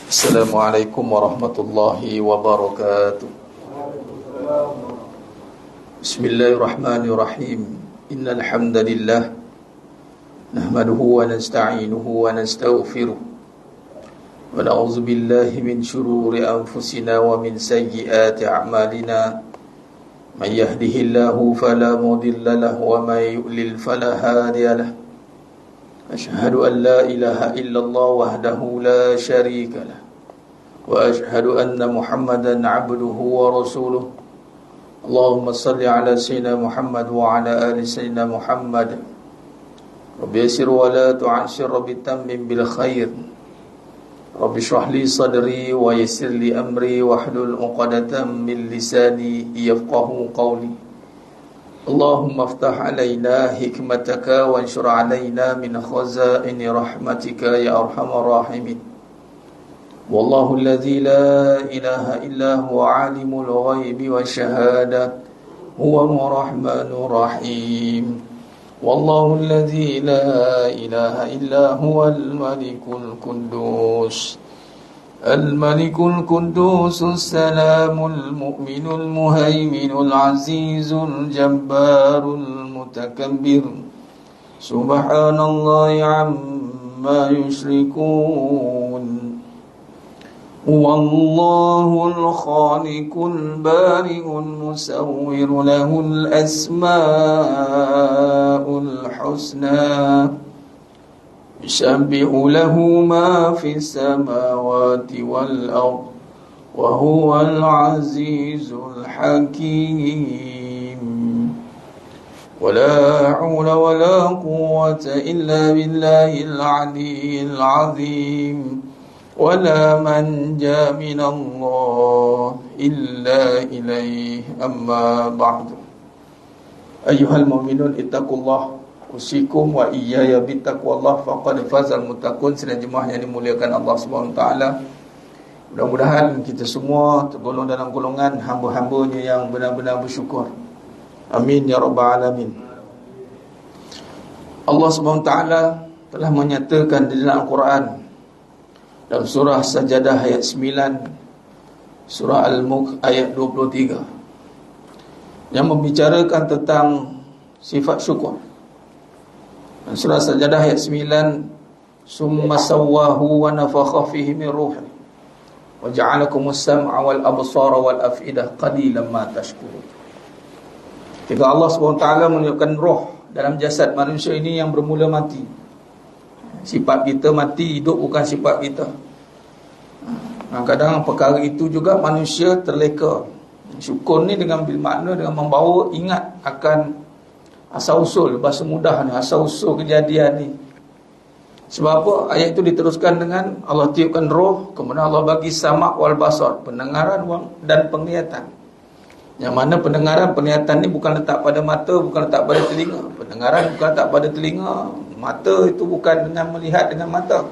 Assalamualaikum warahmatullahi wabarakatuh. Bismillahirrahmanirrahim. Innal hamdalillah nahmaduhu wa nasta'inuhu wa nastaghfiruh wa na'udzu billahi min shururi anfusina wa min sayyiati a'malina. Man yahdihillahu fala mudilla lahu wa may yudlil fala hadiya lahu. Asyhadu an la ilaha illallah wahdahu la syarika lah wa asyhadu anna Muhammadan abduhu wa rasuluh. Allahumma salli ala sayyidina Muhammad wa ala ali sayyidina Muhammad. Rabbi yassir wa la tu'assir, Rabbi tammim bil khair. Rabbi shrah li sadri wa yassir li amri wahlul 'uqdatam min lisani yafqahu qawli. Allahumma aftah alaina hikmataka wa anshur alaina min khazaini rahmatika ya arhamar rahimin. Wallahu alladhi la ilaha illa huwa alimul ghaibi wa syahada huwa ar-rahmanur rahim. Wallahu alladhi la ilaha illa huwa al-malikul quddus al-malikul quddus as-salamul mu'minul muhaiminul azizul jabbarul mutakabbir. Subhanallahi amma yushrikun. Wallahul khaliqul bari'ul musawwir lahul asmaul husna. Yusabbihu lahu ma fis samawati wal ard wa huwal azizul hakim. Wala hawla wala quwwata illa billahil aliyyil azim. Wala manja minallah illa ilaih, amma ba'du. Ayyuhal mu'minun ittaqullah usikum wa iyaya bittaqwallah faqad fazal muttaqun. Sidang jemaah yang dimuliakan Allah Subhanahu wa taala, mudah-mudahan kita semua tergolong dalam golongan hamba-hambanya yang benar-benar bersyukur. Amin ya rabbal alamin. Allah Subhanahu wa taala telah menyatakan di dalam Al-Quran dalam surah Sajadah ayat 9, surah Al-Mulk ayat 23, yang membicarakan tentang sifat syukur. Dan surah Sajadah ayat 9, summa sawwahu wa nafakha fihi min ruhi wa ja'alakumus sam'a wal absara wal af'idah qalilan ma tashkurun. Ketika Allah SWT menunjukkan roh dalam jasad manusia ini yang bermula mati. Sifat kita mati, hidup bukan sifat kita. Kadang-kadang perkara itu juga manusia terleka. Syukur ni dengan bermakna dengan membawa ingat akan asal-usul, bahasa mudah ni, asal-usul kejadian ni. Sebab apa? Ayat itu diteruskan dengan Allah tiupkan roh, kemudian Allah bagi sama' wal basar, pendengaran dan penglihatan. Yang mana pendengaran, penglihatan ni bukan letak pada mata, bukan letak pada telinga. Pendengaran bukan letak pada telinga. Mata itu bukan dengan melihat dengan mata.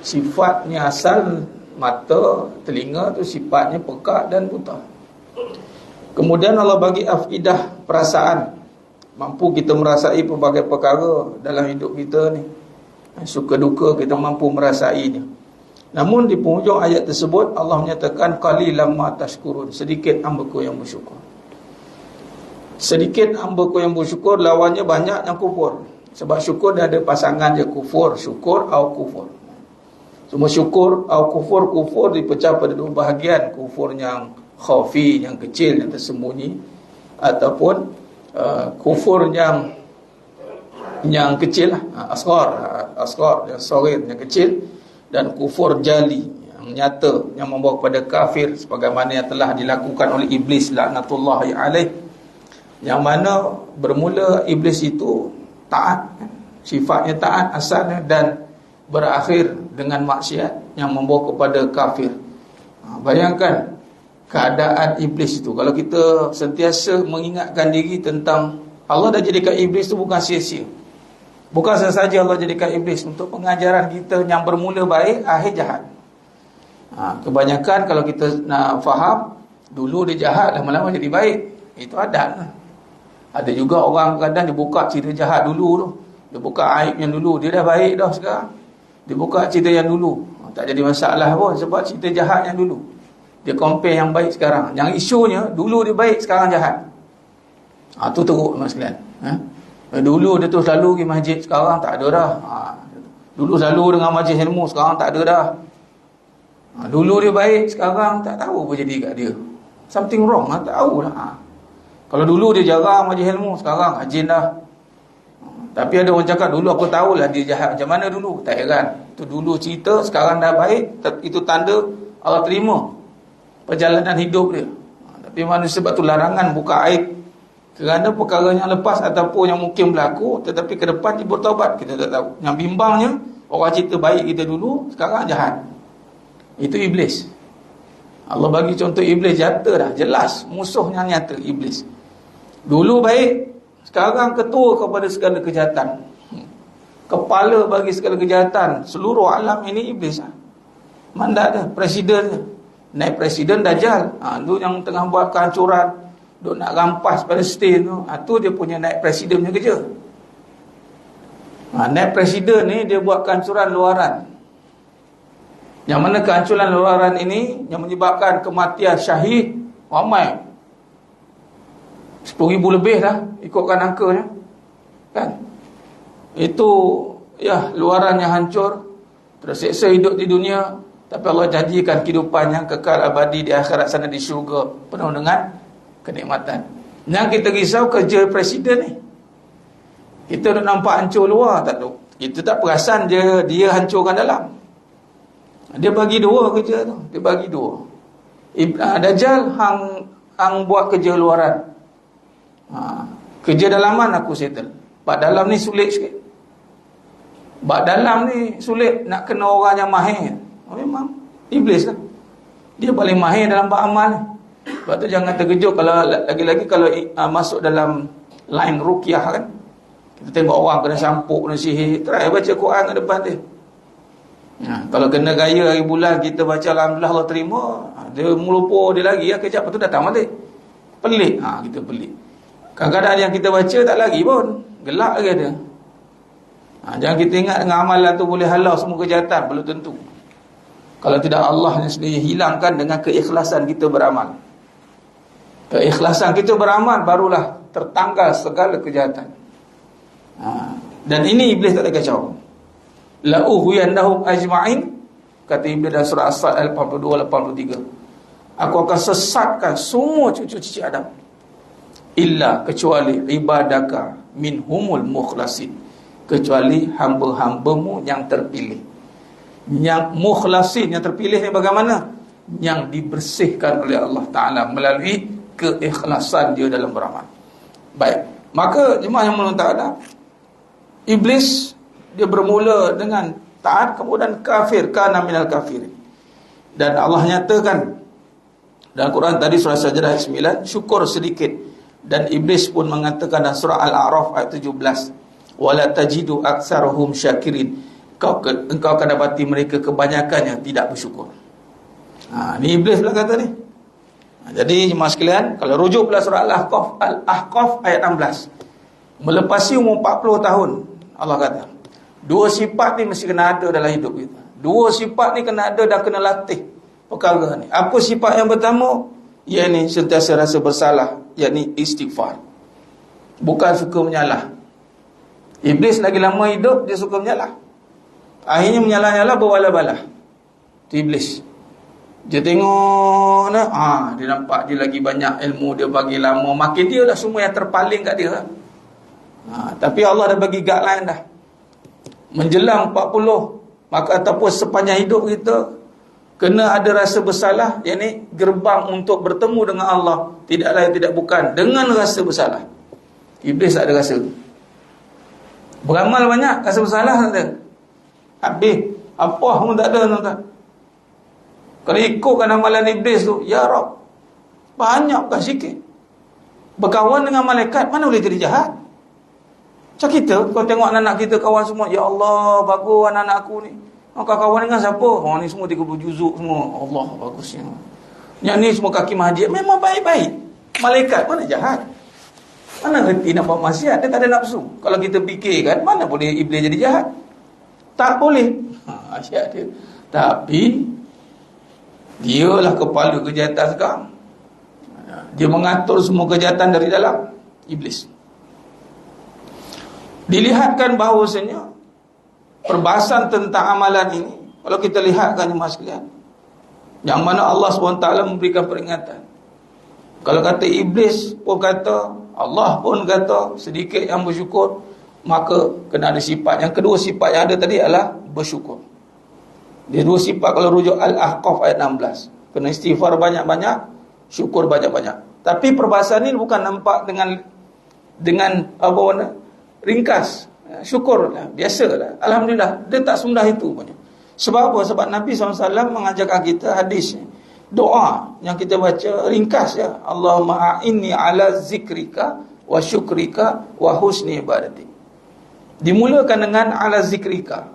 Sifatnya asal mata, telinga tu sifatnya peka dan buta. Kemudian Allah bagi afidah, perasaan. Mampu kita merasai pelbagai perkara dalam hidup kita ni. Suka duka kita mampu merasainya. Namun di penghujung ayat tersebut Allah menyatakan qalilan ma tashkurun, sedikit hamba-Ku yang bersyukur. Sedikit hamba-Ku yang bersyukur, lawannya banyak yang kufur. Sebab syukur dia ada pasangan je, kufur, syukur atau kufur. Semua syukur atau kufur, kufur dipecah pada dua bahagian. Kufur yang khafi, yang kecil, yang tersembunyi, ataupun kufur yang kecil lah, asghar, yang saghir, yang kecil, dan kufur jali, yang nyata, yang membawa kepada kafir, sebagaimana yang telah dilakukan oleh iblis laknatullahi alaih, yang mana bermula iblis itu taat, sifatnya taat asalnya, dan berakhir dengan maksiat yang membawa kepada kafir. Bayangkan keadaan iblis itu. Kalau kita sentiasa mengingatkan diri tentang Allah dah jadikan iblis itu bukan sia-sia. Bukan sahaja Allah jadikan iblis untuk pengajaran kita yang bermula baik, akhir jahat. Kebanyakan kalau kita nak faham, dulu dia jahat, lama-lama jadi baik. Itu adat lah. Ada juga orang kadang dia buka cerita jahat dulu tu. Dia buka aib yang dulu, dia dah baik dah sekarang. Dia buka cerita yang dulu, tak jadi masalah pun sebab cerita jahat yang dulu. Dia compare yang baik sekarang. Yang isunya dulu dia baik, sekarang jahat. Tu teruk mas sekalian. Dulu dia tu selalu pergi masjid, sekarang tak ada dah. Dulu selalu dengan majlis ilmu, sekarang tak ada dah. Dulu dia baik, sekarang tak tahu apa jadi kat dia. Something wrong, tak tahulah. Kalau dulu dia jarang majlis ilmu, sekarang rajin dah. Tapi ada orang cakap dulu aku tahulah dia jahat macam mana dulu. Tak heran. Itu dulu cerita, sekarang dah baik. Itu tanda Allah terima perjalanan hidup dia. Tapi manusia sebab tu larangan buka aib kerana perkara yang lepas ataupun yang mungkin berlaku, tetapi ke depan dia bertaubat, kita tak tahu. Yang bimbangnya orang cerita baik kita dulu, sekarang jahat. Itu iblis. Allah bagi contoh iblis nyata dah, jelas musuhnya nyata iblis. Dulu baik, sekarang ketua kepada segala kejahatan, kepala bagi segala kejahatan. Seluruh alam ini iblis. Mandat dia, presiden dia. Naik presiden Dajjal. Tu yang tengah buat kehancuran, duk nak rampas Palestin tu. Tu dia punya naik presiden punya kerja. Naik presiden ni dia buat kehancuran luaran. Yang mana kehancuran luaran ini yang menyebabkan kematian syahid ramai. 10,000 lebih dah ikutkan angkanya. Kan? Itu ya luaran yang hancur, terseksa hidup di dunia, tapi Allah janjikan kehidupan yang kekal abadi di akhirat sana di syurga penuh dengan kenikmatan. Yang kita risau kerja presiden ni. Kita dah nampak hancur luar, tak tahu. Kita tak perasan dia hancurkan dalam. Dia bagi dua kerja tu. Dia bagi dua. Dajjal hang buat kerja luaran. Kerja dalaman aku settle. Bak dalam ni sulit sikit. Bak dalam ni sulit nak kena orang yang mahir. Memang iblis lah. Dia paling mahir dalam bak amal ni. Sebab tu jangan terkejut kalau lagi-lagi kalau masuk dalam line ruqyah kan. Kita tengok orang kena campuk, kena sihir, try baca Quran kat depan dia. Kalau kena gaya hari bulan kita baca alhamdulillah Allah terima, dia melupa dia lagi kejap lepas tu datang balik. Pelik, kita pelik. Kadang-kadang yang kita baca tak lagi pun, gelak lagi dia. Jangan kita ingat dengan amalan tu boleh halau semua kejahatan, belum tentu. Kalau tidak Allah yang sendiri hilangkan dengan keikhlasan kita beramal. Keikhlasan kita beramal barulah tertanggal segala kejahatan. Dan ini iblis tak ada kacau. La ughwiyannahum ajma'in, kata iblis dalam surah As-Sad ayat 82-83. Aku akan sesatkan semua cucu-cucu Adam, illa kecuali ibadaka minhumul mukhlasin, kecuali hamba-hambamu yang terpilih. Yang mukhlasin, yang terpilih ni bagaimana? Yang dibersihkan oleh Allah Ta'ala melalui keikhlasan dia dalam beramal. Baik, maka jemaah yang mulia ta'ala, iblis dia bermula dengan taat, kemudian kafir, kana minal kafirin. Dan Allah nyatakan dalam Quran tadi surah Sajdah ayat 9, syukur sedikit. Dan iblis pun mengatakan dalam surah Al-A'raf ayat 17, wala tajidu aktsarahum syakirin, engkau akan dapati mereka kebanyakan yang tidak bersyukur. Ni iblis pula kata ni. Jadi jemaah sekalian, kalau rujuk pula surah Al-Ahqaf ayat 16, melepasi umur 40 tahun, Allah kata dua sifat ni mesti kena ada dalam hidup kita. Dua sifat ni kena ada dan kena latih perkara ni. Apa sifat yang pertama? Iaitu sentiasa rasa bersalah, iaitu istighfar. Bukan suka menyalah. Iblis lagi lama hidup, dia suka menyalah. Akhirnya menyalah-nyalah berbalah-balah. Itu iblis. Dia tengok dia nampak dia lagi banyak ilmu, dia bagi lama, makin dia lah semua yang terpaling kat dia. Tapi Allah dah bagi guideline dah. Menjelang 40, maka ataupun sepanjang hidup kita kena ada rasa bersalah, yakni gerbang untuk bertemu dengan Allah tidak lain tidak bukan dengan rasa bersalah. Iblis tak ada rasa tu. Beramal banyak, rasa bersalah tak ada. Habis apa pun tak ada, tuan-tuan. Kalau ikutkan amalan iblis tu, ya Rab, banyak bukan sikit. Berkawan dengan malaikat, mana boleh jadi jahat? Macam kita, kau tengok anak-anak kita kawan semua, ya Allah, bagus anak-anak aku ni. Kau kawan dengan siapa? Ni semua 30 juzuk semua. Allah, bagusnya. Yang ni semua kaki masjid, memang baik-baik. Malaikat mana jahat? Mana reti nak buat maksiat? Dia tak ada nafsu. Kalau kita fikirkan, mana boleh iblis jadi jahat? Tak boleh. Asyik dia. Tapi dialah kepala kejahatan sekarang. Dia mengatur semua kejahatan dari dalam, iblis. Dilihatkan bahawasanya perbahasan tentang amalan ini, kalau kita lihatkan jemaah sekalian, yang mana Allah SWT memberikan peringatan. Kalau kata iblis pun kata, Allah pun kata, sedikit yang bersyukur, maka kena ada sifat. Yang kedua sifat yang ada tadi adalah bersyukur. Dia dua sifat kalau rujuk Al-Ahqaf ayat 16. Kena istighfar banyak-banyak, syukur banyak-banyak. Tapi perbahasan ini bukan nampak dengan apa warna ringkas. Syukur lah, biasa lah. Alhamdulillah, dia tak semudah itu punya. Sebab apa? Sebab Nabi SAW mengajarkan kita hadis, doa yang kita baca ringkas ya. Allahumma a'inni ala zikrika wa syukrika wa husni ibadati. Dimulakan dengan ala zikrika,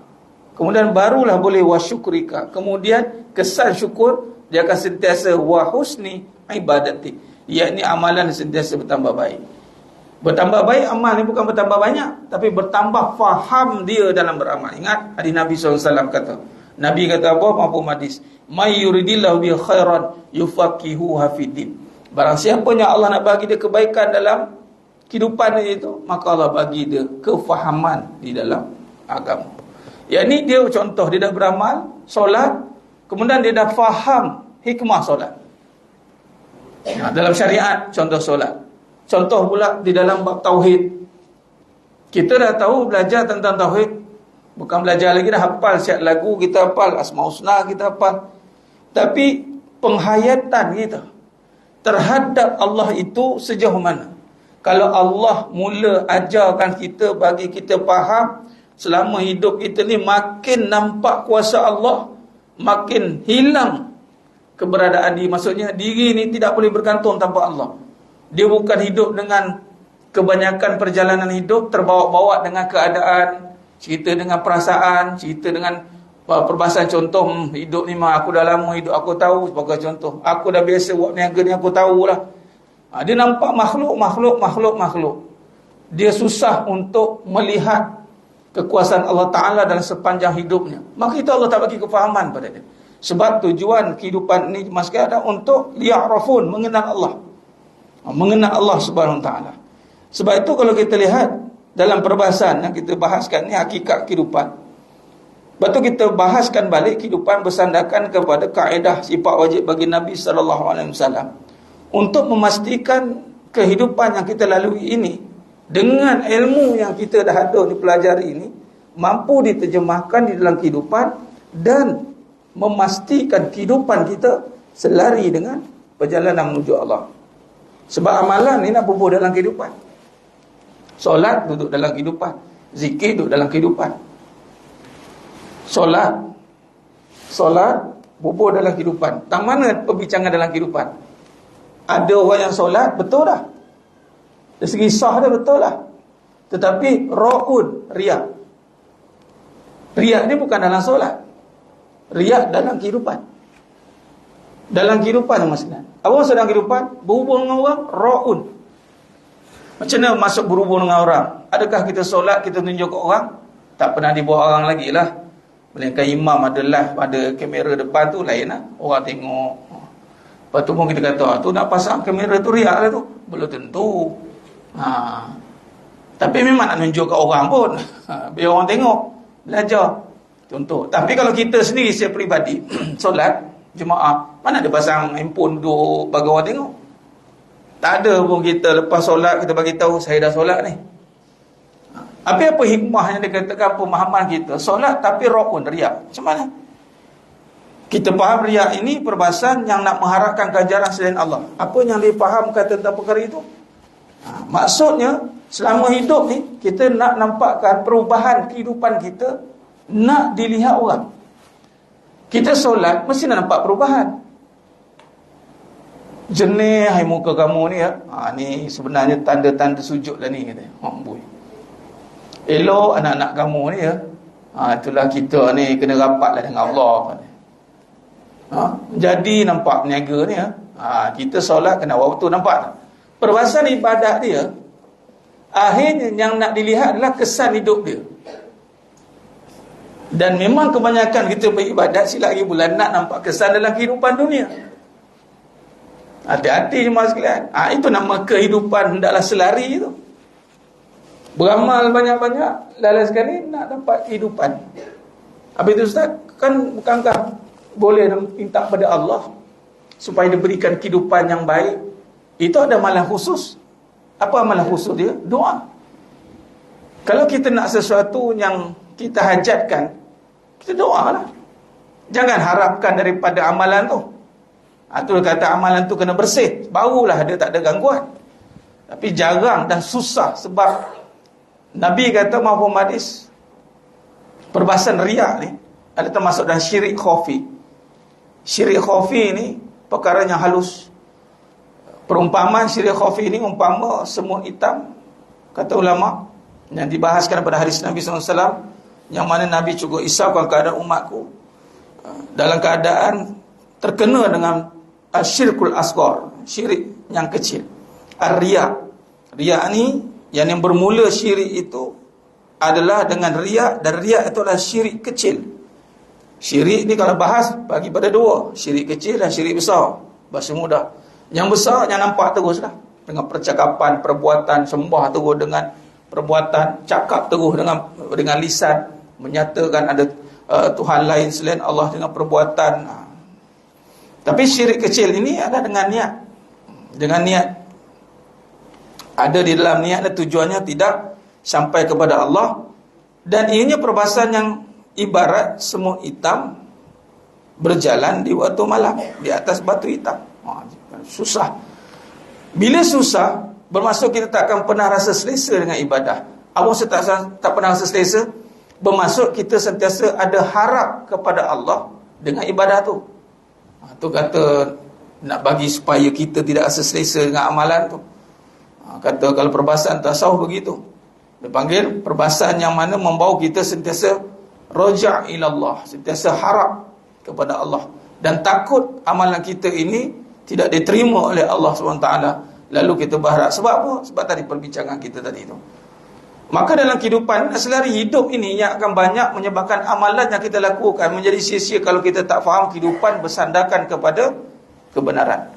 kemudian barulah boleh wa syukrika, kemudian kesan syukur dia akan sentiasa wa husni ibadati, yakni amalan sentiasa bertambah baik. Bertambah baik amal ni bukan bertambah banyak, tapi bertambah faham dia dalam beramal. Ingat hadis Nabi SAW kata, Nabi kata apa? Mampu hadis, may yuridillahu bi khairan yufaqihu hafidin. Barang siapa yang Allah nak bagi dia kebaikan dalam kehidupan dia itu, maka Allah bagi dia kefahaman di dalam agama. Yakni dia contoh, dia dah beramal solat, kemudian dia dah faham hikmah solat. Dalam syariat contoh solat. Contoh pula di dalam bab tauhid. Kita dah tahu belajar tentang tauhid, bukan belajar lagi dah hafal syiat lagu kita hafal, Asmaul Husna kita hafal. Tapi penghayatan kita terhadap Allah itu sejauh mana? Kalau Allah mula ajarkan kita, bagi kita faham, selama hidup kita ni makin nampak kuasa Allah, makin hilang keberadaan diri. Maksudnya diri ni tidak boleh bergantung tanpa Allah. Dia bukan hidup dengan kebanyakan perjalanan hidup terbawa-bawa dengan keadaan, cerita dengan perasaan, cerita dengan perbahasan contoh, hidup ni mah aku dah lama hidup, aku tahu sebagai contoh. Aku dah biasa buat niaga ni, aku tahulah. Dia nampak makhluk. Dia susah untuk melihat kekuasaan Allah Ta'ala dalam sepanjang hidupnya. Maka itu Allah tak bagi kefahaman pada dia. Sebab tujuan kehidupan ni masih ada untuk liya'rafun, mengenal Allah. Mengenal Allah Subhanahu Wa Ta'ala. Sebab itu kalau kita lihat dalam perbahasan yang kita bahaskan ni hakikat kehidupan. Lepas tu kita bahaskan balik kehidupan bersandarkan kepada kaedah sifat wajib bagi Nabi SAW. Untuk memastikan kehidupan yang kita lalui ini dengan ilmu yang kita dah ada dipelajari ini mampu diterjemahkan di dalam kehidupan dan memastikan kehidupan kita selari dengan perjalanan menuju Allah. Sebab amalan ni nak bubuh dalam kehidupan. Solat duduk dalam kehidupan, zikir duduk dalam kehidupan. Solat bubuh dalam kehidupan. Tang mana perbincangan dalam kehidupan? Ada orang yang solat, betul dah. Dari segi sah dah betul lah. Tetapi ra'un, riak. Riak ni bukan dalam solat. Riak dalam kehidupan. Dalam kehidupan maksudnya. Apa maksud dalam kehidupan? Berhubung dengan orang, ra'un. Macam mana masuk berhubung dengan orang? Adakah kita solat, kita tunjuk ke orang? Tak pernah dibuat orang lagi lah. Melainkan imam ada live, ada kamera depan tu lain lah. Orang tengok. Lepas tu pun kita kata, tu nak pasang kamera tu riak lah tu. Belum tentu. Tapi memang nak tunjuk kat orang pun. Biar orang tengok, belajar. Contoh. Tapi kalau kita sendiri secara peribadi, solat, jemaah, mana ada pasang handphone duduk bagi orang tengok? Tak ada pun kita lepas solat, kita bagi tahu saya dah solat ni. Apa hikmah yang dikatakan pemahaman kita? Solat tapi ra'un, riak. Macam mana? Kita faham riak ini perbahasan yang nak mengharapkan ganjaran selain Allah. Apa yang difahamkan tentang perkara itu? Maksudnya, selama hidup ni, kita nak nampakkan perubahan kehidupan kita, nak dilihat orang. Kita solat, mesti nak nampak perubahan. Jenis, hai muka kamu ni ya. Ni sebenarnya tanda-tanda sujud lah ni, kata. Elok anak-anak kamu ni ya. Itulah kita ni kena rapat lah dengan Allah. Jadi nampak niaga ni ya. Kita solat kena waktu, nampak tak? Perbahasan ibadat dia, akhirnya yang nak dilihat adalah kesan hidup dia. Dan memang kebanyakan kita beribadat silap lagi bulan nak nampak kesan dalam kehidupan dunia. Hati-hati jemaah sekalian. Itu nama kehidupan hendaklah selari itu. Beramal banyak-banyak, lalai sekali nak dapat kehidupan. Habis itu Ustaz, kan bukankah boleh minta pada Allah supaya diberikan kehidupan yang baik? Itu ada amalan khusus. Apa amalan khusus dia? Doa. Kalau kita nak sesuatu yang kita hajatkan, kita doalah. Jangan harapkan daripada amalan tu. Itu kata amalan tu kena bersih, barulah dia tak ada gangguan. Tapi jarang dan susah sebab Nabi kata mahfum hadis, perbahasan riak ni ada termasuk dalam syirik khafi. Syirik khafi ni perkara yang halus. Perumpamaan syirik khafi ni umpama semut hitam, kata ulama, yang dibahaskan pada hadis Nabi SAW, yang mana Nabi cukup isahkan keadaan umatku dalam keadaan terkena dengan asyirkul asghar, syirik yang kecil. Ar-riya. Riya ni yang bermula syirik itu adalah dengan riya, dan riya itu adalah syirik kecil. Syirik ni kalau bahas bagi pada dua, syirik kecil dan syirik besar. Bahasa mudah. Yang besar yang nampak teruslah, dengan percakapan, perbuatan, sembah terus dengan perbuatan, cakap terus dengan lisan, menyatakan ada Tuhan lain selain Allah dengan perbuatan. Tapi syirik kecil ini ada dengan niat. Dengan niat. Ada di dalam niat dan tujuannya tidak sampai kepada Allah. Dan ianya perbahasan yang ibarat semut hitam berjalan di waktu malam di atas batu hitam. Susah. Bila susah, bermaksud kita tak akan pernah rasa selesa dengan ibadah. Apa tak pernah rasa selesa? Bermaksud kita sentiasa ada harap kepada Allah dengan ibadah tu. Tu kata nak bagi supaya kita tidak rasa selesa dengan amalan tu. Kata kalau perbahasan tasawuf begitu, dia panggil perbahasan yang mana membawa kita sentiasa raja' ila Allah, sentiasa harap kepada Allah dan takut amalan kita ini tidak diterima oleh Allah SWT. Lalu kita berharap. Sebab apa? Sebab tadi perbincangan kita tadi itu. Maka dalam kehidupan selari hidup ini yang akan banyak menyebabkan amalan yang kita lakukan menjadi sia-sia kalau kita tak faham kehidupan bersandarkan kepada kebenaran.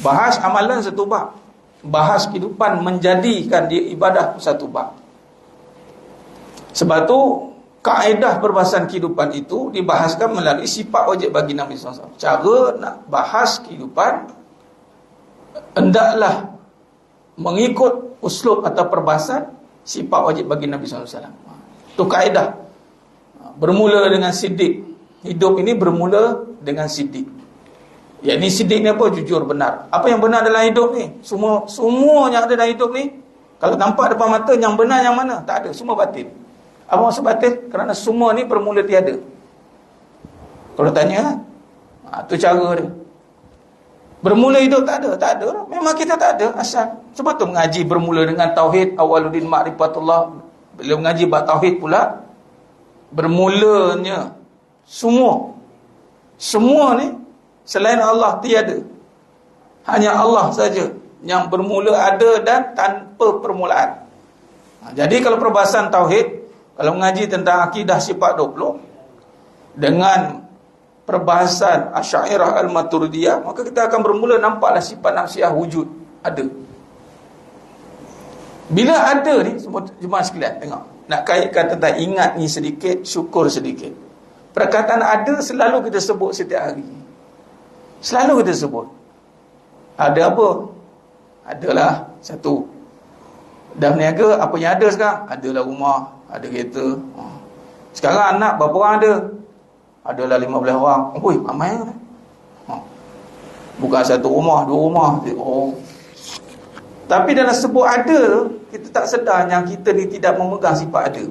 Bahas amalan satu bab, bahas kehidupan menjadikan dia ibadah satu bab. Sebab tu kaedah perbahasan kehidupan itu dibahaskan melalui sifat wajib bagi Nabi SAW. Cara nak bahas kehidupan hendaklah mengikut uslub atau perbahasan sifat wajib bagi Nabi SAW. Itu kaedah. Bermula dengan siddiq. Hidup ini bermula dengan siddiq. Ya, ni siddiq ni apa? Jujur, benar. Apa yang benar dalam hidup ni? Semua yang ada dalam hidup ni, kalau nampak depan mata, yang benar yang mana? Tak ada, semua batil. Apa maksud batil? Kerana semua ni bermula tiada. Kalau tanya, tu cara dia. Bermula hidup tak ada, tak ada. Memang kita tak ada asal. Sebab tu mengaji bermula dengan tauhid, awwaluddin ma'rifatullah. Bila mengaji bab tauhid pula, bermulanya semua ni selain Allah tiada. Hanya Allah saja yang bermula ada dan tanpa permulaan. Jadi kalau perbahasan tauhid, kalau mengaji tentang akidah sifat 20 dengan perbahasan Asy'ariyah Al-Maturidiyah, maka kita akan bermula nampaklah sifat nafsiyah wujud ada. Bila ada ni, semua jemaah sekalian tengok, nak kaitkan tentang ingat ni sedikit, syukur sedikit. Perkataan ada selalu kita sebut setiap hari. Selalu kita sebut. Ada apa? Adalah satu. Dah berniaga, apa yang ada sekarang? Adalah rumah, ada kereta. Sekarang anak berapa orang ada? Adalah 15 orang. Oi, ramai kan? Bukan satu rumah, dua rumah. Oh. Tapi dalam sebut ada, kita tak sedar yang kita ni tidak memegang sifat ada.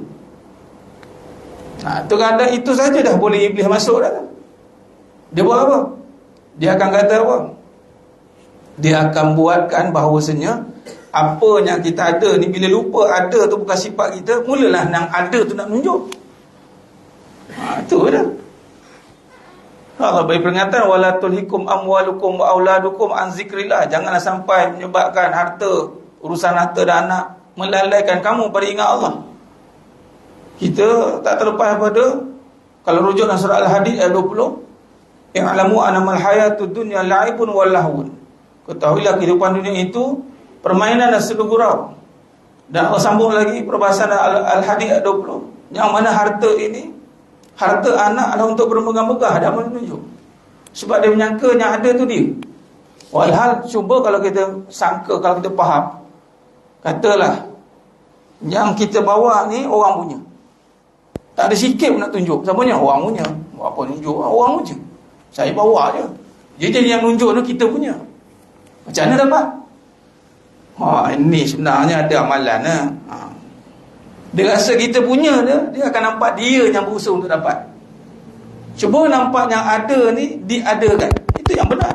Terkadang itu saja dah boleh iblis masuk dah. Dia buat apa? Dia akan kata apa? Dia akan buatkan bahawasanya apa yang kita ada ni, bila lupa ada tu bukan sifat kita, mulalah yang ada tu nak menunjuk. Itu dah. Allah beri peringatan, wala tulhikum amwalukum wa auladukum an zikrillah. Janganlah sampai menyebabkan harta, urusan harta dan anak melalaikan kamu pada ingat Allah. Kita tak terlepas daripada, kalau rujuk dalam surah Al-Hadid ayat 20, i'lamu annamal hayatud dunya la'ibun wa lahwun. Ketahuilah kehidupan dunia itu permainan dan selu gurau. Dan Allah sambung lagi perbahasan Al-Hadid ayat 20, yang mana harta ini, harta anak adalah untuk bermegah-megah dan menunjuk. Sebab dia menyangka yang ada tu dia. Walhal cuba kalau kita sangka, kalau kita faham, katalah yang kita bawa ni orang punya, tak ada sikit pun nak tunjuk. Siapa punya? Orang punya. Apa tunjuk? Orang punya. Saya bawa je. Jadi yang tunjuk tu kita punya. Macam mana dapat? Ini sebenarnya ada amalan. Dia rasa kita punya dia akan nampak dia yang berusaha untuk dapat. Cuba nampak yang ada ni diadakan. Itu yang benar.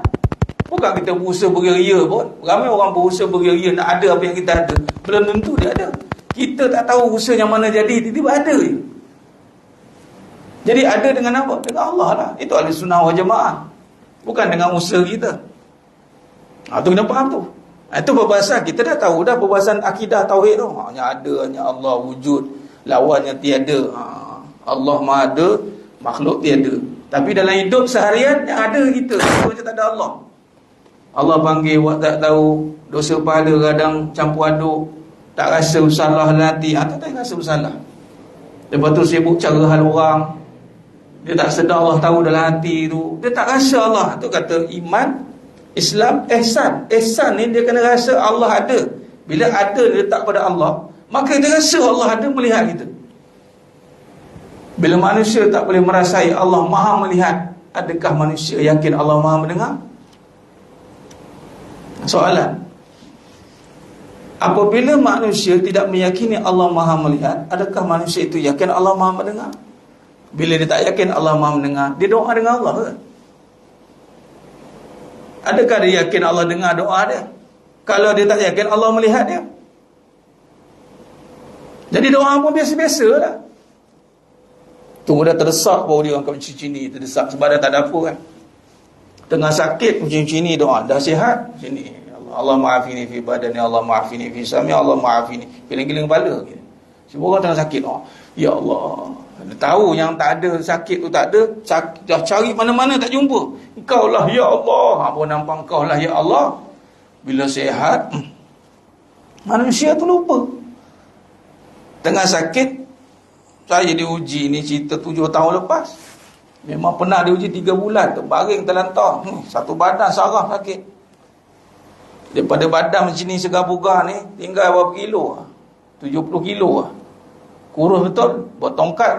Bukan kita berusaha beria-ria pun. Ramai orang berusaha beria-ria nak ada apa yang kita ada. Belum tentu dia ada. Kita tak tahu usaha yang mana jadi, tiba-tiba ada je. Jadi ada dengan apa? Dengan Allah lah. Itu ahli sunnah wal jamaah. Bukan dengan usaha kita. Tu kena faham tu. Itu perbahasan, kita dah tahu dah perbahasan akidah tauhid tu. Hanya ada, hanya Allah wujud, lawannya tiada. Allah maha ada, makhluk tiada. Tapi dalam hidup seharian yang ada kita, macam tak ada Allah. Allah panggil buat tak tahu, dosa pahala kadang campur aduk, tak rasa bersalah hati, tak rasa bersalah. Lepas tu sibuk cara hal orang. Dia tak sedar Allah tahu dalam hati tu. Dia tak rasa Allah. Tu kata iman, Islam, ihsan. Ihsan ni dia kena rasa Allah ada. Bila ada dia letak pada Allah, maka dia rasa Allah ada melihat kita. Bila manusia tak boleh merasai Allah maha melihat, adakah manusia yakin Allah maha mendengar? Soalan. Apabila manusia tidak meyakini Allah maha melihat, adakah manusia itu yakin Allah maha mendengar? Bila dia tak yakin Allah maha mendengar, dia doa dengan Allah ke? Adakah dia yakin Allah dengar doa dia? Kalau dia tak yakin Allah melihat dia, jadi doa pun biasa-biasa lah. Tunggu dah terdesak baru dia akan macam ni, terdesak sebab dah tak ada apa kan. Tengah sakit macam ni doa, dah sihat macam ni, Allah ma'afini fi badani, Allah ma'afini fi sami, Allah ma'afini, giling-giling kepala. Semua orang tengah sakit, ya Allah. Dia tahu yang tak ada sakit tu tak ada, dah cari mana-mana tak jumpa. Engkau lah ya Allah. Apa nampak engkau lah ya Allah. Bila sihat, manusia tu lupa. Tengah sakit, saya diuji ni cerita 7 tahun lepas. Memang pernah diuji 3 bulan, terbaring terlantar. Satu badan saraf sakit. Daripada badan macam ni segar-bugar ni, tinggal berapa kilo? 70 kilo lah. Kurus betul, buat tongkat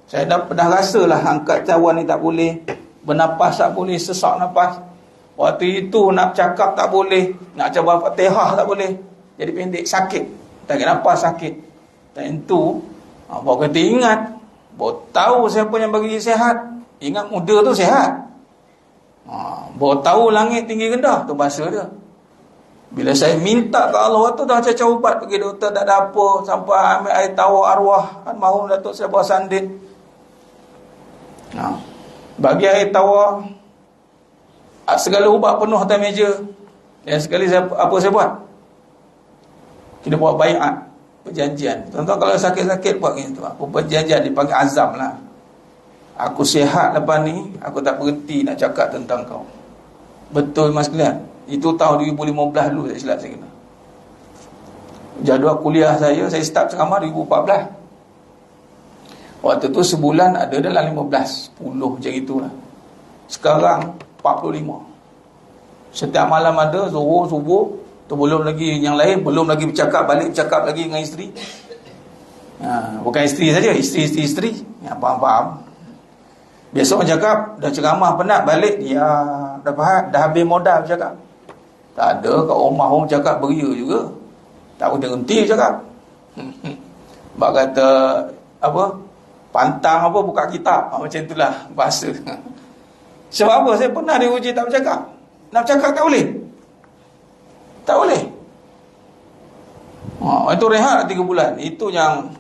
saya dah pernah rasalah angkat cawan ni tak boleh, bernapas tak boleh, sesak nafas. Waktu itu nak cakap tak boleh, nak cabar Fatihah tak boleh. Jadi pendek, sakit. Tak kena nafas sakit. Dan itu, baru kata ingat, baru tahu siapa yang bagi sihat. Ingat muda tu sihat. Baru tahu langit tinggi rendah, tu bahasa dia. Bila saya minta ke Allah, waktu dah cari ubat pergi doktor tak ada apa, sampai ambil air tawar arwah almarhum Datuk Seri Abdul Sandin. Bagi air tawar, segala ubat penuh atas meja. Dan sekali apa saya buat? Kita buat baiat, perjanjian. Tuan-tuan kalau sakit-sakit buat gitu. Aku perjanjian dipanggil azam lah. Aku sihat lepas ni, aku tak berhenti nak cakap tentang kau. Betul mas kalian? Itu tahun 2015 dulu, tak silap saya kena. Jadual kuliah saya start ceramah 2014. Waktu tu sebulan ada dalam 15, 10 macam itulah. Sekarang 45. Setiap malam ada zuhur, subuh. Tu belum lagi yang lain, belum lagi bercakap lagi dengan isteri. Bukan isteri saja, isteri. Faham. Besok cakap dah ceramah penat balik dia dah habis modal bercakap. Tak ada kat rumah orang cakap beria juga. Tak berhenti cakap. Bak kata apa? Pantang apa buka kitab. Macam itulah bahasa. Sebab apa? Saya pernah diuji tak bercakap. Nak bercakap tak boleh. Tak boleh. Itu rehat 3 bulan. Itu yang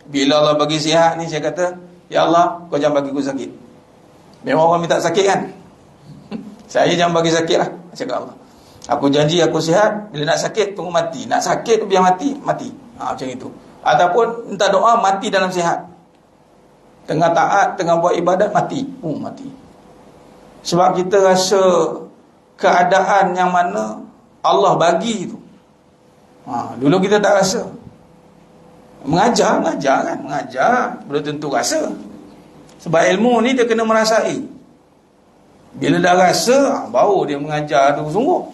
bila Allah bagi sihat ni saya kata, ya Allah, kau jangan bagi aku sakit. Memang orang minta sakit kan? Saya jangan bagi sakit lah. Cakap Allah, aku janji aku sihat. Bila nak sakit tunggu mati. Nak sakit biar mati. Macam itu. Ataupun minta doa mati dalam sihat. Tengah taat, tengah buat ibadat mati. Mati. Sebab kita rasa keadaan yang mana Allah bagi tu. Dulu kita tak rasa. Mengajar kan? Mengajar belum tentu rasa. Sebab ilmu ni dia kena merasai. Bila dah rasa, baru dia mengajar tu sungguh.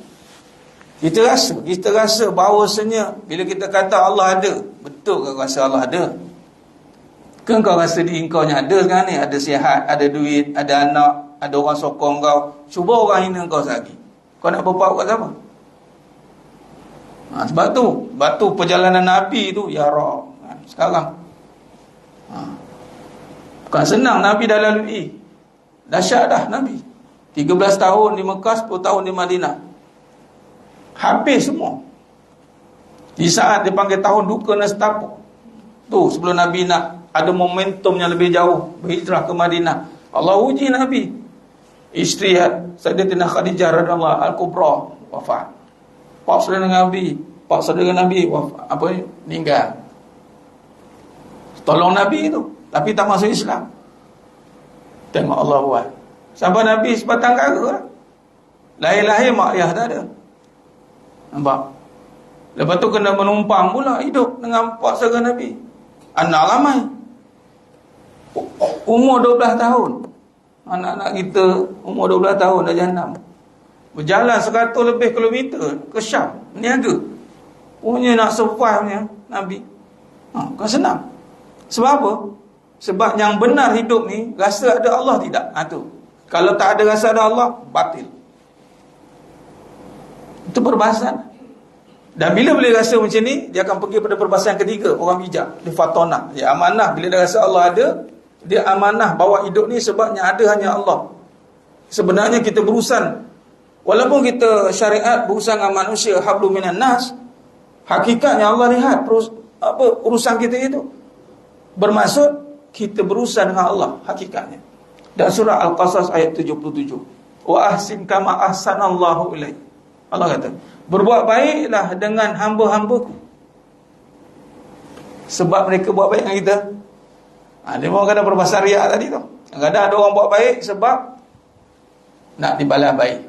Kita rasa bahawasanya bila kita kata Allah ada, betul ke rasa Allah ada? Kan kau rasa diri kau yang ada sekarang ni, ada sihat, ada duit, ada anak, ada orang sokong kau. Cuba orang hina kau sekali, kau nak berpaut kat siapa? Sebab tu perjalanan Nabi tu, ya Rab, sekarang bukan senang. Nabi dah lalui, dahsyat dah Nabi. 13 tahun di Mekah, 10 tahun di Madinah, habis semua. Di saat dia panggil tahun duka dan setapak tu, sebelum Nabi nak ada momentum yang lebih jauh, berhijrah ke Madinah, Allah uji Nabi. Isteri Sayyidatina Khadijah radhiyallahu al-Kubra wafat. Pak saudara Nabi wafat, meninggal. Tolong Nabi itu, tapi tak masuk Islam. Tengok Allah buat. Sampai Nabi sebatang kara, lahir-lahir mak ayah tak ada. Nampak? Lepas tu kena menumpang pula hidup dengan pak saudara Nabi. Anak ramai, umur 12 tahun. Anak-anak kita umur 12 tahun dah jahanam. Berjalan 100 lebih kilometer ke Syam, niaga. Punya nak survive punya Nabi. Bukan senang. Sebab apa? Sebab yang benar hidup ni, rasa ada Allah tidak? Tu. Kalau tak ada rasa ada Allah, batil. Itu perbahasan. Dan bila boleh rasa macam ni, dia akan pergi pada perbahasan ketiga, orang bijak. Dia fatona, dia amanah. Bila dia rasa Allah ada, dia amanah bawa hidup ni sebabnya ada hanya Allah. Sebenarnya kita berurusan, walaupun kita syariat berurusan dengan manusia, hablum minan nas, hakikatnya Allah lihat urusan kita itu. Bermaksud kita berurusan dengan Allah hakikatnya. Dan surah Al-Qasas ayat 77. Wa ahsin kama ahsanallahu ilaik. Allah kata, berbuat baiklah dengan hamba-hambaku. Sebab mereka buat baik dengan kita. Dia orang kata berbahasa riak tadi tu. Kadang-kadang ada orang buat baik sebab nak dibalas baik.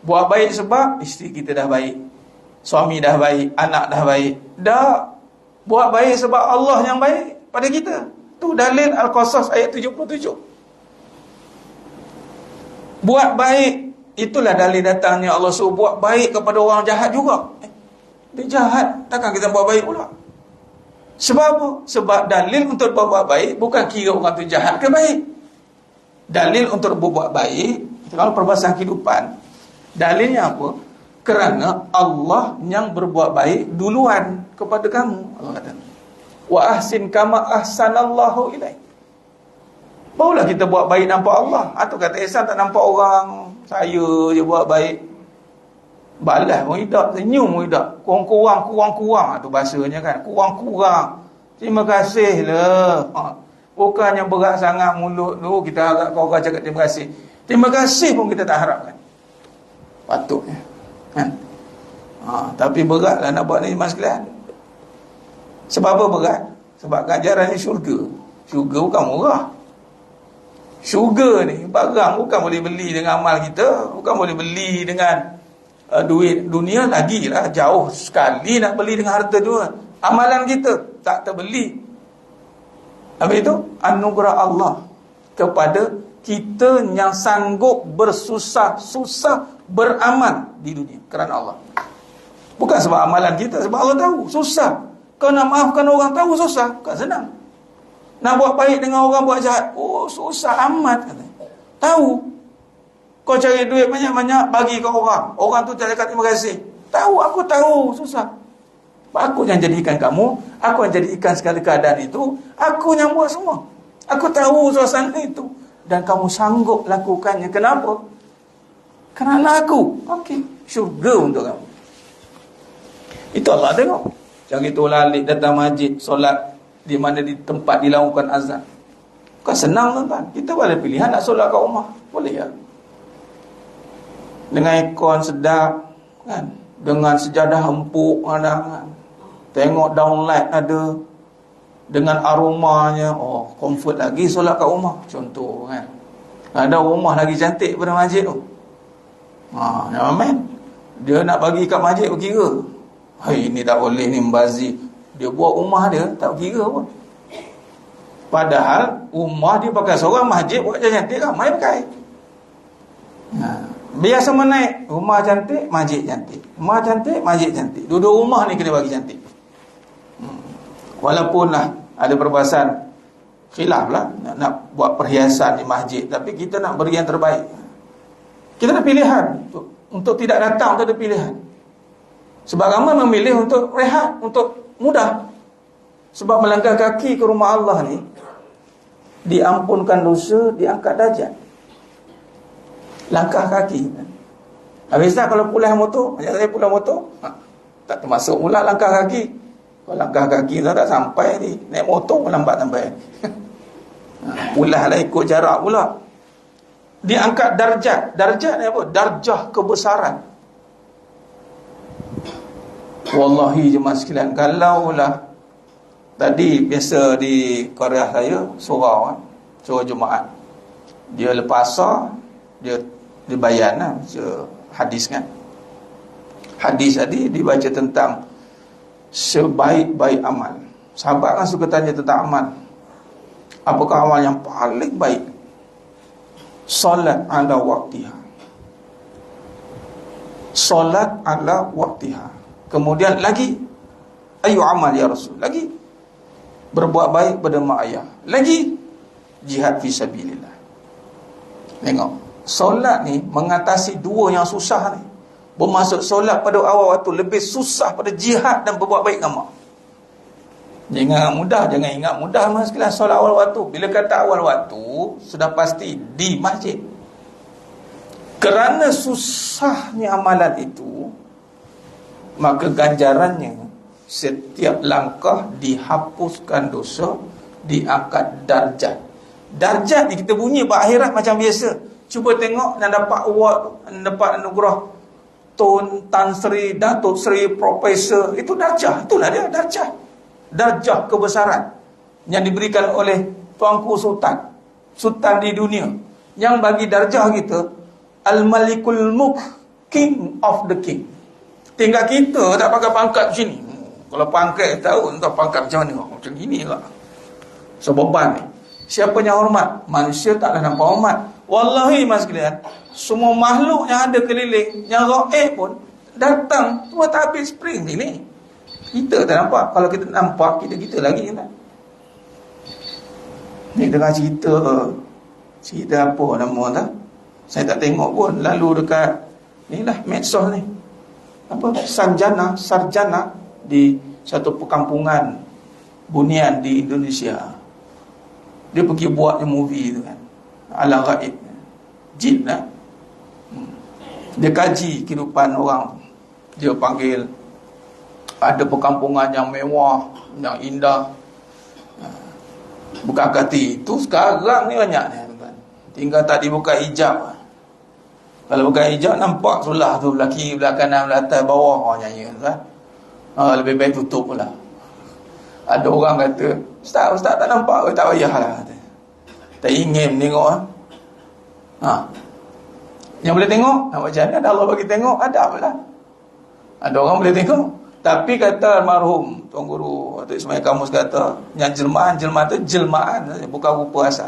Buat baik sebab isteri kita dah baik, suami dah baik, anak dah baik. Dah buat baik sebab Allah yang baik pada kita. Tu dalil Al-Qasas ayat 77. Buat baik, itulah dalil datangnya Allah suruh buat baik kepada orang jahat juga. Dia jahat, takkan kita buat baik pula? Sebab apa? Sebab dalil untuk berbuat baik bukan kira orang tu jahat ke baik. Dalil untuk berbuat baik, kalau perbahasan kehidupan, dalilnya apa? Kerana Allah yang berbuat baik duluan kepada kamu. Allah kata, wa ahsin kama ahsanallahu ilaik. Barulah kita buat baik nampak Allah. Atau kata ihsan tak nampak orang, saya je buat baik, balas pun tidak, senyum pun tidak, kurang-kurang. Itu bahasanya kan, kurang-kurang. Terima kasih lah. Bukannya berat sangat mulut tu, kita harap kau cakap terima kasih. Terima kasih pun kita tak harapkan. Patutnya kan? Tapi berat lah nak buat ni mas sekalian. Sebab apa berat? Sebab ganjaran ni syurga. Syurga bukan murah. Syurga ni barang bukan boleh beli dengan amal kita, bukan boleh beli dengan duit dunia lagilah jauh sekali nak beli dengan harta dunia. Amalan kita tak terbeli. Habis itu anugerah Allah kepada kita yang sanggup bersusah-susah beramal di dunia kerana Allah. Bukan sebab amalan kita, sebab Allah tahu susah. Kau nak maafkan orang tahu susah, bukan senang. Nak buat baik dengan orang buat jahat, oh susah amat kata. Tahu. Kau cari duit banyak-banyak bagi ke orang, orang tu tak cakap terima kasih. Tahu, aku tahu susah. Aku yang jadikan kamu, aku yang jadikan segala keadaan itu, aku yang buat semua. Aku tahu suasana itu. Dan kamu sanggup lakukannya. Kenapa? Kerana aku. Okey, syurga untuk kamu. Itu Allah tengok. Cari tu lalik datang masjid, solat di mana di tempat dilakukan azan. Bukan senang tuan-tuan. Kita boleh pilihan nak solat kat rumah. Boleh ya. Dengan aircon sedap kan, dengan sejadah empuk kan. Tengok downlight ada, dengan aromanya, oh comfort lagi solat kat rumah. Contoh kan, ada rumah lagi cantik pada masjid tu. Jangan main. Dia nak bagi kat masjid berkira, hai ni tak boleh ni membazir. Dia buat rumah dia tak berkira pun. Padahal rumah dia pakai seorang, masjid buat cantik, ramai pakai. Biasa menaik, rumah cantik, masjid cantik. Rumah cantik, masjid cantik. Dua-dua rumah ni kena bagi cantik. Walaupun lah ada perbahasan khilaf lah nak buat perhiasan di masjid, tapi kita nak beri yang terbaik. Kita ada pilihan untuk tidak datang, kita ada pilihan. Sebab ramai memilih untuk rehat, untuk mudah. Sebab melangkah kaki ke rumah Allah ni diampunkan dosa, diangkat darjat. Langkah kaki. Habis dah kalau pulang motor, macam saya pulang motor, tak termasuk pula langkah kaki. Kalau langkah kaki tak sampai ni, naik motor pun lambat sampai. Pulah lah ikut jarak pula. Diangkat darjat. Darjat ni apa? Darjah kebesaran. Wallahi jemaah sekalian, kalau lah tadi biasa di Korea saya surau Jumaat, dia lepas asar dia bayan lah hadis kan. Hadis tadi dibaca tentang sebaik-baik amal. Sahabat kan suka tanya tentang amal. Apakah amal yang paling baik? Solat ala waktiha. Solat ala waktiha. Kemudian lagi, ayu amal ya Rasul. Lagi, berbuat baik pada mak ayah. Lagi, jihad fi sabilillah. Tengok, solat ni mengatasi dua yang susah ni. Bermaksud solat pada awal waktu lebih susah pada jihad dan berbuat baik dengan mak. Jangan ingat mudah mas sekalian solat awal waktu. Bila kata awal waktu, sudah pasti di masjid. Kerana susahnya amalan itu, maka ganjarannya setiap langkah dihapuskan dosa, diangkat darjat. Darjat ni kita bunyi berakhirat macam biasa. Cuba tengok yang dapat award, dapat anugerah Tun Tan Sri, Datuk Sri, Profesor, itu darjah. Itulah dia darjah. Darjah kebesaran yang diberikan oleh Tuanku Sultan, Sultan di dunia, yang bagi darjah kita Al-Malikul Mulk, King of the King. Tinggal kita tak pakai pangkat macam ni. Kalau pangkat tahu entah pangkat macam mana, macam gini lah. So beban ni, siapa yang hormat? Manusia taklah nampak hormat. Wallahi mas sekalian, semua makhluk yang ada keliling, yang gaib pun datang, semua tak habis spring ni. Kita tak nampak. Kalau kita nampak, kita lagi kan. Ni dengar cerita apa nama tak? Saya tak tengok pun. Lalu dekat ni lah medsos ni, apa, sarjana di satu perkampungan bunian di Indonesia. Dia pergi buatnya movie tu kan, ala gaib, jin lah. Dia kaji kehidupan orang. Dia panggil, ada perkampungan yang mewah, yang indah. Bukan kata itu sekarang ni banyak ni, tinggal tak dibuka hijab. Kalau buka hijab nampak sulah tu, belah kiri, belah kanan, belah atas, bawah orang nyanyi kan? Lebih baik tutup pula. Ada orang kata, Ustaz tak nampak ke? Tak payah lah, tak ingin tengok. Yang boleh tengok, macam mana ada Allah bagi tengok? Ada apalah. Ada orang boleh tengok. Tapi kata almarhum Tuan Guru Datuk Ismail Kamus kata, yang jelmaan tu jelmaan, bukan rupa asal.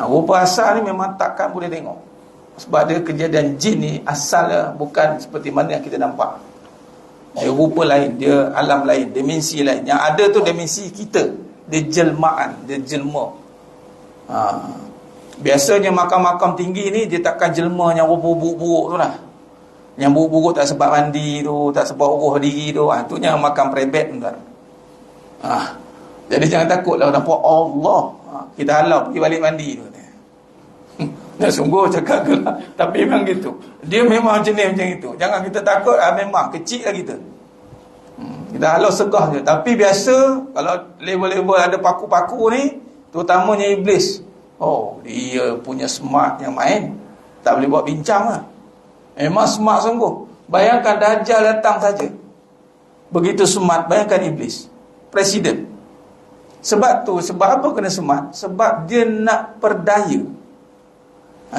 Rupa asal ni memang takkan boleh tengok. Sebab ada kejadian jin ni asalnya bukan seperti mana yang kita nampak. Dia rupa lain, dia alam lain, dimensi lain. Yang ada tu dimensi kita. Dia jelmaan, dia jelma. Biasanya makam-makam tinggi ni dia takkan jelma yang rupa buruk-buruk tu lah. Yang buruk-buruk tak sebab mandi tu, tak sebab uruh diri tu, tu yang makam prebet tu. Jadi jangan takutlah nampak Allah. Kita halau pergi balik mandi tu. Dah sungguh cakap ke lah. Tapi memang gitu. Dia memang jenis macam itu. Jangan kita takut, memang kecil lah kita. Kita halau segah je. Tapi biasa kalau level-level ada paku-paku ni, terutamanya iblis. Dia punya smart yang main. Tak boleh buat bincang lah. Memang smart sungguh. Bayangkan Dajjal datang saja, begitu smart. Bayangkan iblis, presiden. Sebab apa kena smart? Sebab dia nak perdaya.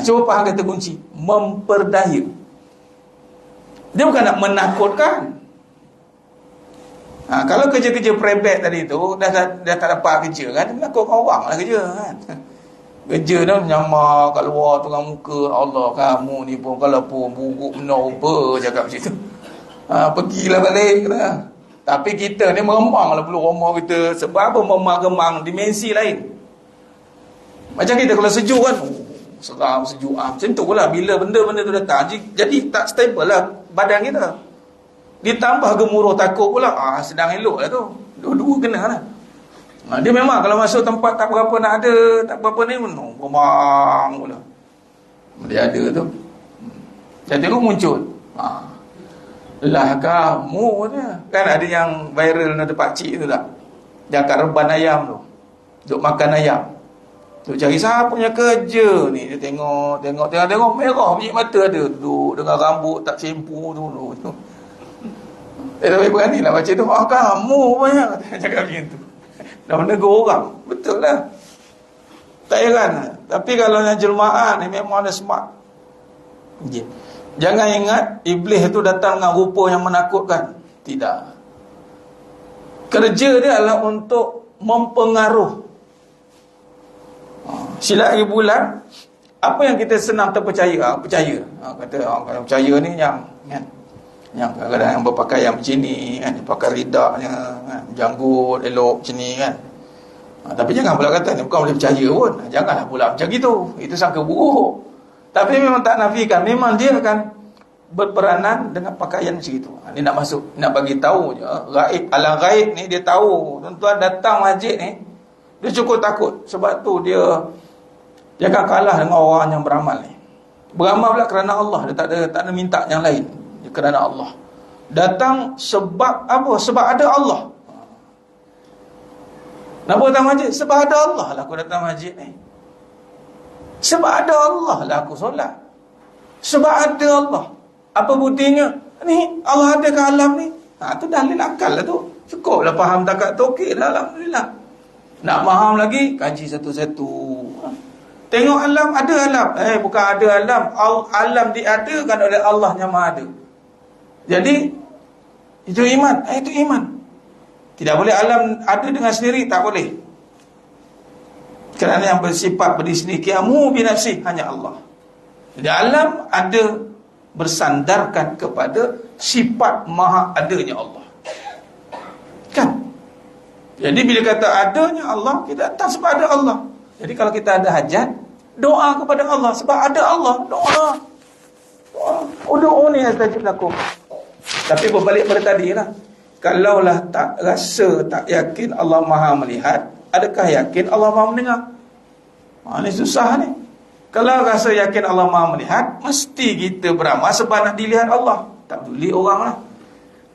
Cuba faham kata kunci, memperdaya. Dia bukan nak menakutkan. Kalau kerja-kerja prebet tadi tu dah tak dapat kerja kan, dia menakutkan orang lah kerja kan. Kerja dah menyamar kat luar tengah muka, Allah kamu ni pun kalau pun buruk benar rupa, cakap macam tu. Pergilah balik lah. Tapi kita ni meremang lah perlu rumah kita. Sebab apa? Memang-gemang dimensi lain. Macam kita kalau sejuk kan, seram, sejuk, macam tu lah. Bila benda-benda tu datang, jadi tak stable lah badan kita. Ditambah gemuruh takut pula, sedang elok lah tu. Dua-dua kena lah. Dia memang kalau masuk tempat tak berapa nak ada, tak berapa ni pun memang pula dia ada tu. Jadi lu muncul, lah kamu dia. Kan ada yang viral ada pakcik tu tak, yang kat reban ayam tu, duk makan ayam, duk cari siapa punya kerja ni. Dia tengok merah biji mata ada, duduk dengan rambut tak sempu tu. Tapi beranilah baca tu, kamu banyak cakap macam tu. Dah menegur orang. Betul lah. Tak heran lah. Tapi kalau yang jelmaan ni memang ada smart. Jangan ingat iblis itu datang dengan rupa yang menakutkan. Tidak. Kerja dia adalah untuk mempengaruh. Silat lagi bulan, apa yang kita senang terpercaya, percaya. Kata orang percaya ni yang kadang-kadang yang berpakaian macam ni kan, pakai ridaknya kan, janggut elok macam ni kan. Tapi jangan pula kata ni bukan boleh percaya pun. Janganlah pula macam gitu. Itu sangka buruk. Tapi memang tak nafikan, memang dia akan berperanan dengan pakaian macam itu. Ni nak masuk, nak bagi tahu je, gaib, alam gaib ni dia tahu. Tuan-tuan datang masjid ni, dia cukup takut. Sebab tu dia akan kalah dengan orang yang beramal ni. Beramal pula kerana Allah, dia tak ada minta yang lain. Kerana Allah. Datang sebab apa? Sebab ada Allah. Kenapa datang masjid? Sebab ada Allah lah aku datang masjid ni. Sebab ada Allah lah aku solat. Sebab ada Allah. Apa buktinya? Ni Allah ada ke alam ni? Tu dalil akal lah tu. Cukup lah faham takat tu, okey dah, alhamdulillah. Nak faham lagi, kaji satu-satu. Tengok alam, ada alam. Bukan ada alam. Alam diadakan oleh Allah yang Maha Ada. Jadi itu iman. Itu iman. Tidak boleh alam ada dengan sendiri, tak boleh. Kerana yang bersifat berdiri sendiri, qiyamu bi nafsi, hanya Allah. Jadi alam ada bersandarkan kepada sifat maha adanya Allah. Kan? Jadi bila kata adanya Allah, kita datang sebab ada Allah. Jadi kalau kita ada hajat, doa kepada Allah. Sebab ada Allah, doa. Doa ni yang tajib laku. Tapi berbalik pada tadi lah, kalaulah tak rasa, tak yakin Allah maha melihat, adakah yakin Allah maha mendengar? Ini susah ni. Kalau rasa yakin Allah maha melihat, mesti kita beramal sebab nak dilihat Allah. Tak peduli orang lah.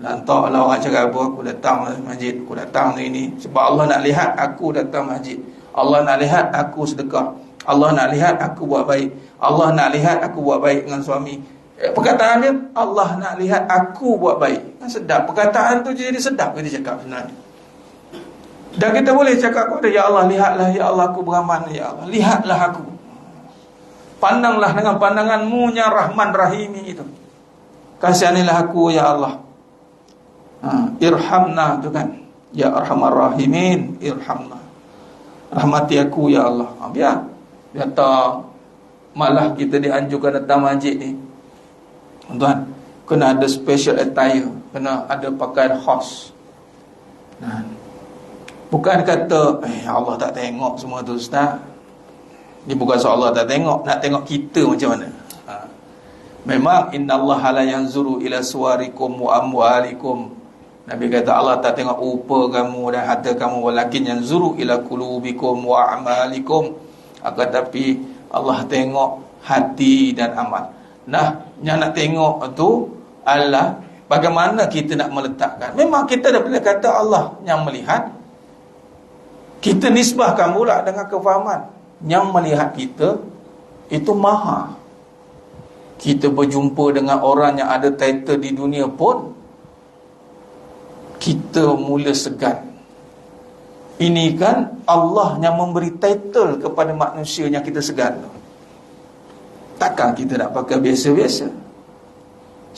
Lantak lah orang cakap apa, aku datang masjid, aku datang ini sebab Allah nak lihat aku datang masjid. Allah nak lihat aku sedekah. Allah nak lihat aku buat baik. Allah nak lihat aku buat baik dengan suami. Perkataan dia, Allah nak lihat aku buat baik. Kan sedap. Perkataan tu jadi sedap kita cakap sebenarnya. Dan kita boleh cakap kepada, ya Allah lihatlah, ya Allah aku beramal, ya Allah lihatlah aku. Pandanglah dengan pandanganmu yang Rahman Rahimi itu. Kasihanilah aku ya Allah. Irhamna tu kan. Ya Arhamar Rahimin, irhamna. Rahmati aku ya Allah. Biar tak malah kita dianjurkan datang masjid ni, tuan, kena ada special attire, kena ada pakaian khas. Bukan kata Allah tak tengok semua tu ustaz. Ni bukan soal Allah tak tengok, nak tengok kita macam mana. Memang innallaha la yanzuru ila suwarikum wa amwalikum. Nabi kata Allah tak tengok rupa kamu dan harta kamu, walakin yanzuru ila qulubikum wa a'malikum. Akan tapi Allah tengok hati dan amal. Nah, yang nak tengok tu adalah bagaimana kita nak meletakkan. Memang kita dah bila kata Allah yang melihat, kita nisbahkan pula dengan kefahaman yang melihat kita itu maha. Kita berjumpa dengan orang yang ada title di dunia pun kita mula segan. Ini kan Allah yang memberi title kepada manusia yang kita segan. Takkan kita nak pakai biasa-biasa.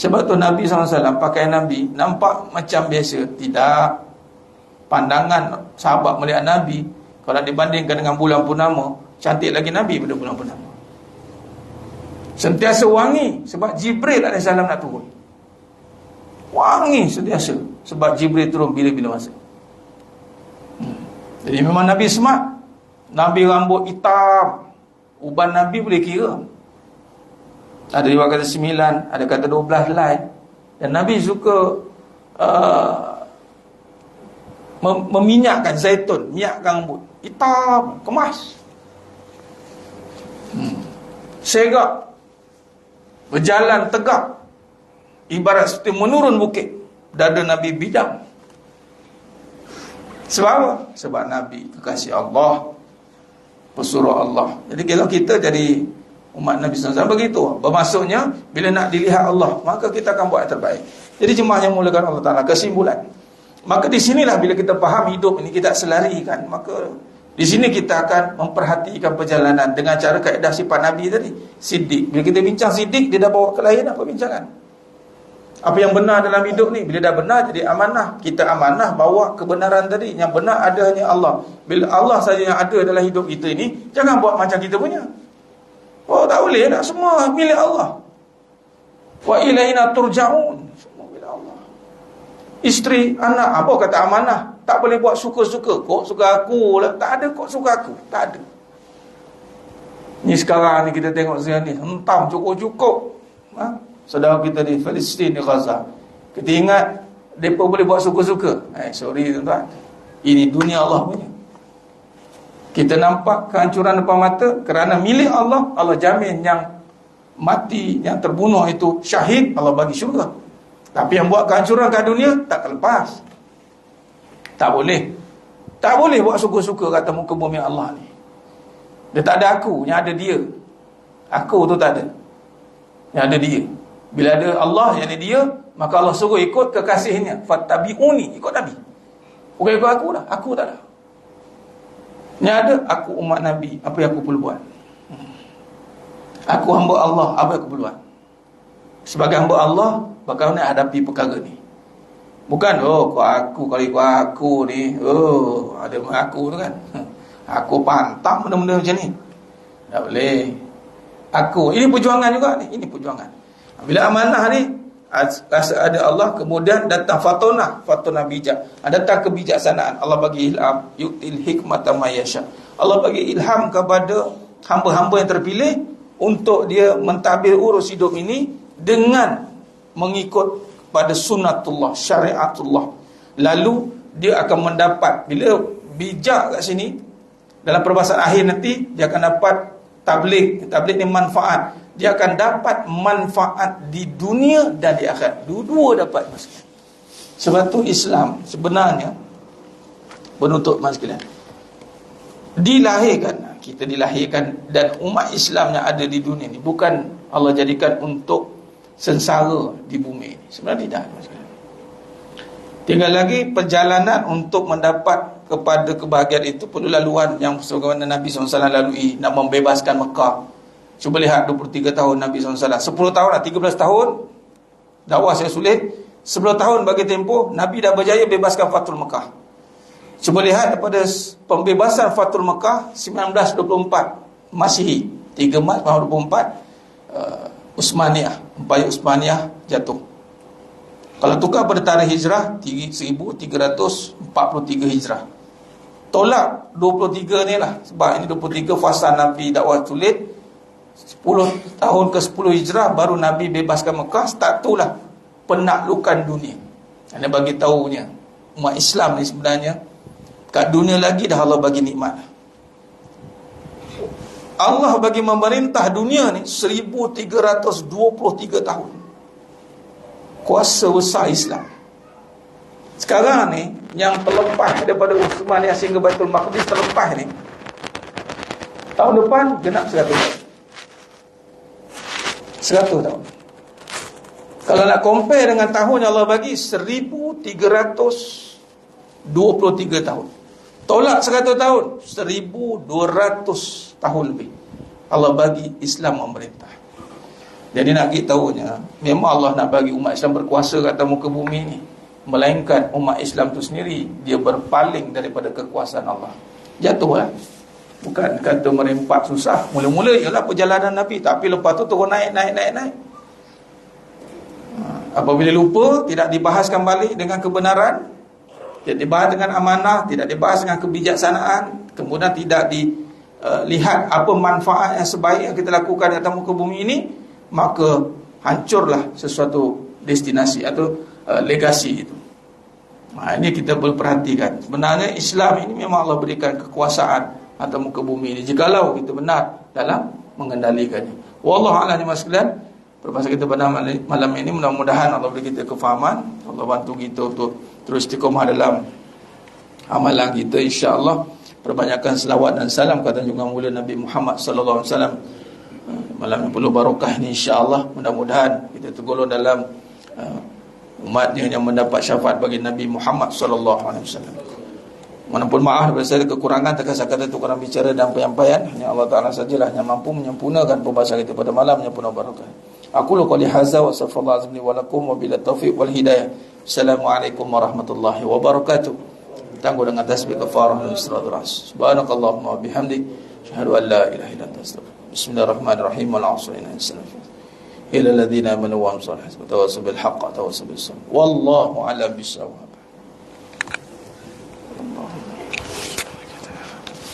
Sebab tu Nabi SAW pakai Nabi nampak macam biasa. Tidak. Pandangan sahabat melihat Nabi, kalau dibandingkan dengan bulan purnama, cantik lagi Nabi pada bulan purnama. Sentiasa wangi sebab Jibril AS nak turun. Wangi sentiasa sebab Jibril turun bila-bila masa. Jadi memang Nabi smart. Nabi rambut hitam, uban Nabi boleh kira. Ada riwayat kata 9, ada kata 12 helai. Dan Nabi suka meminyakkan zaitun, minyakkan rambut hitam, kemas. Segak, berjalan tegak, ibarat seperti menurun bukit. Dada Nabi bidang. Sebab apa? Sebab Nabi kekasih Allah, pesuruh Allah. Jadi kalau kita jadi umat Nabi SAW begitu, bermaksudnya bila nak dilihat Allah, maka kita akan buat yang terbaik. Jadi jemaah yang mulakan Allah Ta'ala, kesimpulan, maka di sinilah bila kita faham hidup ini kita selarikan, maka di sini kita akan memperhatikan perjalanan dengan cara kaedah sifat Nabi tadi. Siddiq, bila kita bincang Siddiq, dia dah bawa ke lain apa bincangan. Apa yang benar dalam hidup ni, bila dah benar jadi amanah. Kita amanah bawa kebenaran tadi. Yang benar ada hanya Allah. Bila Allah saja yang ada dalam hidup kita ini, jangan buat macam kita punya. Oh, tak boleh, tak semua milik Allah. Wa ilaina turja'un, semua milik Allah. Isteri, anak, apa kata amanah? Tak boleh buat suka-suka. Kok suka aku lah. Tak ada kok suka aku. Tak ada. Ni sekarang ni kita tengok sekarang ni, hentam cukup-cukup. Saudara kita di Palestin, di Gaza, kita ingat mereka boleh buat suka-suka. Sorry tuan-tuan, ini dunia Allah punya. Kita nampak kehancuran depan mata kerana milik Allah. Allah jamin yang mati, yang terbunuh itu syahid, Allah bagi syurga. Tapi yang buat kehancuran kat dunia tak lepas. Tak boleh. Tak boleh buat suka-suka kata muka bumi Allah ni. Dia tak ada aku, yang ada dia. Aku tu tak ada, yang ada dia. Bila ada Allah yang ada dia, maka Allah suruh ikut kekasihnya. Fattabi'uni, ikut Nabi. Bukan ikut aku dah, aku tak ada. Yang ada, aku umat Nabi, apa yang aku perlu buat? Aku hamba Allah, apa yang aku perlu buat? Sebagai hamba Allah, bagaimana hadapi perkara ni? Bukan, kalau ikut aku ni, ada aku tu kan. Aku pantang benda-benda macam ni. Tak boleh. Aku, ini perjuangan juga ni, ini perjuangan. Bila amanah ni rasa ada Allah, kemudian datang fatona bijak. Datang kebijaksanaan. Allah bagi ilham, yu'til hikmata may yasha. Allah bagi ilham kepada hamba-hamba yang terpilih untuk dia mentadbir urus hidup ini dengan mengikut pada sunnatullah, syariatullah. Lalu dia akan mendapat, bila bijak kat sini dalam perbahasan akhir nanti, dia akan dapat tabligh ni manfaat. Dia akan dapat manfaat di dunia dan di akhirat. Dua-dua dapat, mas sekalian. Sebab tu Islam sebenarnya, penuntut mas sekalian, dilahirkan, kita dilahirkan, dan umat Islam yang ada di dunia ni bukan Allah jadikan untuk sengsara di bumi ini. Sebenarnya tidak, mas sekalian. Tinggal lagi perjalanan untuk mendapat kepada kebahagiaan itu perlu laluan yang sebagaimana Nabi SAW lalui, nak membebaskan Mekah. Cuba lihat 23 tahun Nabi SAW, 10 tahun lah, 13 tahun dakwah saya sulit, 10 tahun bagi tempoh Nabi dah berjaya bebaskan Fathul Mekah. Cuba lihat daripada pembebasan Fathul Mekah 1924 Masihi, 3 Mac 1924, Utsmaniyah, Empayar Utsmaniyah jatuh. Kalau tukar pada tarikh hijrah 1343 hijrah. Tolak 23 ni lah, sebab ini 23 fasa Nabi dakwah sulit. 10 tahun ke 10 hijrah baru Nabi bebaskan Mekah. Start tu lah penaklukan dunia. Anda bagi tahunya umat Islam ni sebenarnya kat dunia lagi dah Allah bagi nikmat. Allah bagi memerintah dunia ni 1323 tahun. Kuasa besar Islam. Sekarang ni yang terlepas daripada Utsmaniyah sehingga Baitul Maqdis terlepas ni, tahun depan genap 100 tahun. 100 tahun. Kalau nak compare dengan tahun yang Allah bagi 1323 tahun. Tolak 100 tahun, 1200 tahun lebih Allah bagi Islam memerintah. Jadi nak kita tahunya, memang Allah nak bagi umat Islam berkuasa kat muka bumi ni, melainkan umat Islam tu sendiri dia berpaling daripada kekuasaan Allah. Jatuhlah. Bukan kata merempat susah. Mula-mula ialah perjalanan Nabi, tapi lepas tu turun naik. Apabila lupa, tidak dibahaskan balik dengan kebenaran, tidak dibahas dengan amanah, tidak dibahas dengan kebijaksanaan, kemudian tidak dilihat apa manfaat yang sebaik yang kita lakukan di atas muka bumi ini, maka hancurlah sesuatu destinasi atau legasi itu. Ini kita perlu perhatikan. Sebenarnya Islam ini memang Allah berikan kekuasaan atas muka bumi ini, jikalau kita benar dalam mengendalikannya. Wallahu a'lam sekalian. Perbahasan kita pada malam ini, mudah-mudahan Allah beri kita kefahaman, Allah bantu kita untuk terus istiqamah dalam amalan kita, insya-Allah. Perbanyakkan selawat dan salam kata junjungan mulia Nabi Muhammad sallallahu alaihi wasallam. Malam yang penuh barakah ini, insya-Allah, mudah-mudahan kita tergolong dalam umatnya yang mendapat syafaat bagi Nabi Muhammad sallallahu alaihi wasallam. Manapun maaf daripada saya kekurangan terkasa-kata itu kurang bicara dan penyampaian, hanya Allah Taala sajalah yang mampu menyempurnakan perbahasan kita pada malam yang penuh barakah. Aku qouli hadza wa sallallahu alaihi wa lakum wa bila taufiq wal hidayah. Assalamualaikum warahmatullahi wabarakatuh. Tangguh dengan tasbih kafarah dan istirahat ras. Subhanakallahumma wa bihamdik, asyhadu an la ilaha illa anta astaghfiruka. Bismillahirrahmanirrahim. Wal 'asri innal insana ila alladziina amanu wa amilus solihati wa tawassaw bil haqqi wa tawassaw bis sabr. Wallahu a'lam bissawab.